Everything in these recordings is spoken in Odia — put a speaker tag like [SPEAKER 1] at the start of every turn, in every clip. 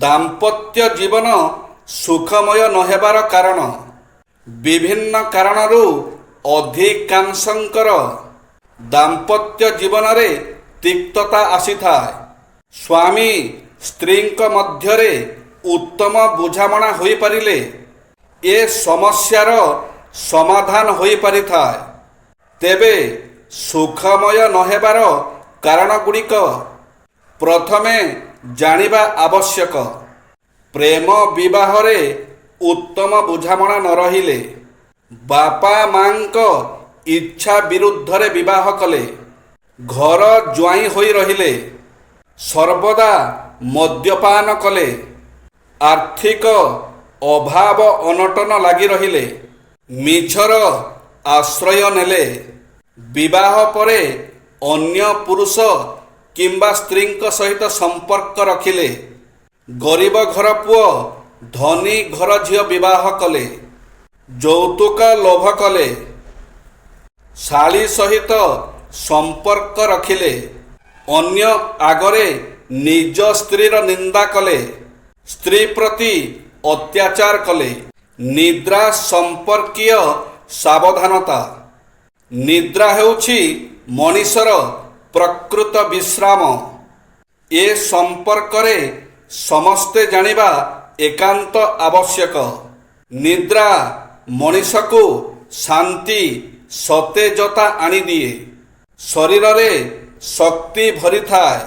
[SPEAKER 1] ଦାମ୍ପତ୍ୟ ଜୀବନ ସୁଖମୟ ନହେବାର କାରଣ। ବିଭିନ୍ନ କାରଣରୁ ଅଧିକାଂଶଙ୍କର ଦାମ୍ପତ୍ୟ ଜୀବନରେ ତିକ୍ତତା ଆସିଥାଏ। ସ୍ୱାମୀ ସ୍ତ୍ରୀଙ୍କ ମଧ୍ୟରେ ଉତ୍ତମ ବୁଝାମଣା ହୋଇପାରିଲେ ଏ ସମସ୍ୟାର ସମାଧାନ ହୋଇପାରିଥାଏ। ତେବେ ସୁଖମୟ ନହେବାର କାରଣଗୁଡ଼ିକ ପ୍ରଥମେ ଜାଣିବା ଆବଶ୍ୟକ। ପ୍ରେମ ବିବାହରେ ଉତ୍ତମ ବୁଝାମଣା ନ ରହିଲେ, ବାପା ମାଙ୍କ ଇଚ୍ଛା ବିରୁଦ୍ଧରେ ବିବାହ କଲେ, ଘର ଜ୍ୱାଇଁ ହୋଇ ରହିଲେ, ସର୍ବଦା ମଦ୍ୟପାନ କଲେ, ଆର୍ଥିକ ଅଭାବ ଅନଟନ ଲାଗି ରହିଲେ, ମିଛର ଆଶ୍ରୟ ନେଲେ, ବିବାହ ପରେ ଅନ୍ୟ ପୁରୁଷ କିମ୍ବା ସ୍ତ୍ରୀଙ୍କ ସହିତ ସମ୍ପର୍କ ରଖିଲେ, ଗରିବ ଘର ପୁଅ ଧନୀ ଘର ଝିଅ ବିବାହ କଲେ, ଯୌତୁକ ଲୋଭ କଲେ, ଶାଳୀ ସହିତ ସମ୍ପର୍କ ରଖିଲେ, ଅନ୍ୟ ଆଗରେ ନିଜ ସ୍ତ୍ରୀର ନିନ୍ଦା କଲେ, ସ୍ତ୍ରୀ ପ୍ରତି ଅତ୍ୟାଚାର କଲେ। ନିଦ୍ରା ସମ୍ପର୍କୀୟ ସାବଧାନତା। ନିଦ୍ରା ହେଉଛି ମଣିଷର ପ୍ରକୃତ ବିଶ୍ରାମ। ଏ ସମ୍ପର୍କରେ ସମସ୍ତେ ଜାଣିବା ଏକାନ୍ତ ଆବଶ୍ୟକ। ନିଦ୍ରା ମଣିଷକୁ ଶାନ୍ତି ସତେଜତା ଆଣିଦିଏ। ଶରୀରରେ ଶକ୍ତି ଭରିଥାଏ।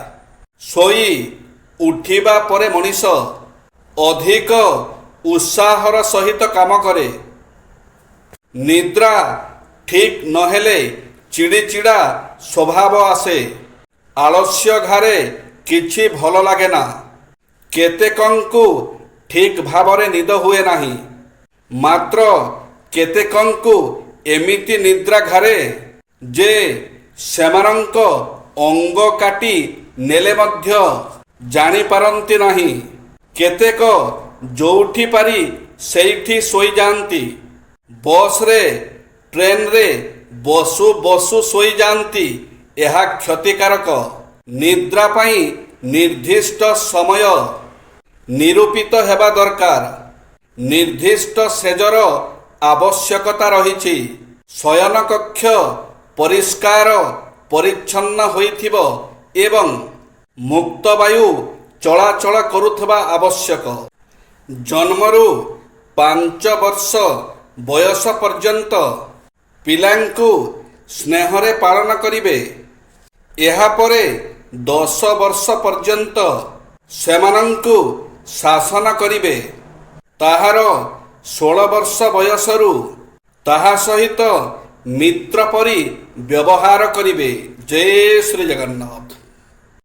[SPEAKER 1] ଶୋଇ ଉଠିବା ପରେ ମଣିଷ ଅଧିକ ଉତ୍ସାହର ସହିତ କାମ କରେ। ନିଦ୍ରା ଠିକ୍ ନହେଲେ ଚିଡ଼ିଚିଡ଼ା ସ୍ୱଭାବ ଆସେ। ଆଳସ୍ୟ ଘାରେ କିଛି ଭଲ ଲାଗେ ନା। କେତେକଙ୍କୁ ଠିକ୍ ଭାବରେ ନିଦ ହୁଏ ନାହିଁ। ମାତ୍ର କେତେକଙ୍କୁ ଏମିତି ନିଦ୍ରା ଘାରେ ଯେ ସେମାନଙ୍କ ଅଙ୍ଗ କାଟି ନେଲେ ମଧ୍ୟ ଜାଣିପାରନ୍ତି ନାହିଁ। କେତେକ ଯୋଉଠି ପାରି ସେଇଠି ଶୋଇଯାଆନ୍ତି। ବସ୍ରେ ଟ୍ରେନରେ ବସୁ ବସୁ ଶୋଇଯାଆନ୍ତି। ଏହା କ୍ଷତିକାରକ। ନିଦ୍ରା ପାଇଁ ନିର୍ଦ୍ଦିଷ୍ଟ ସମୟ ନିରୂପିତ ହେବା ଦରକାର। ନିର୍ଦ୍ଦିଷ୍ଟ ସେଜର ଆବଶ୍ୟକତା ରହିଛି। ଶୟନ କକ୍ଷ ପରିଷ୍କାର ପରିଚ୍ଛନ୍ନ ହୋଇଥିବ ଏବଂ ମୁକ୍ତ ବାୟୁ ଚଳାଚଳ କରୁଥିବା ଆବଶ୍ୟକ। ଜନ୍ମରୁ 5 ବର୍ଷ ବୟସ ପର୍ଯ୍ୟନ୍ତ ପିଲାଙ୍କୁ ସ୍ନେହରେ ପାଳନ କରିବେ। ଏହାପରେ 10 ବର୍ଷ ପର୍ଯ୍ୟନ୍ତ ସେମାନଙ୍କୁ ଶାସନ କରିବେ। ତାହାର 16 ବର୍ଷ ବୟସରୁ ତାହା ସହିତ ମିତ୍ର ପରି ବ୍ୟବହାର କରିବେ। ଜୟ ଶ୍ରୀ ଜଗନ୍ନାଥ।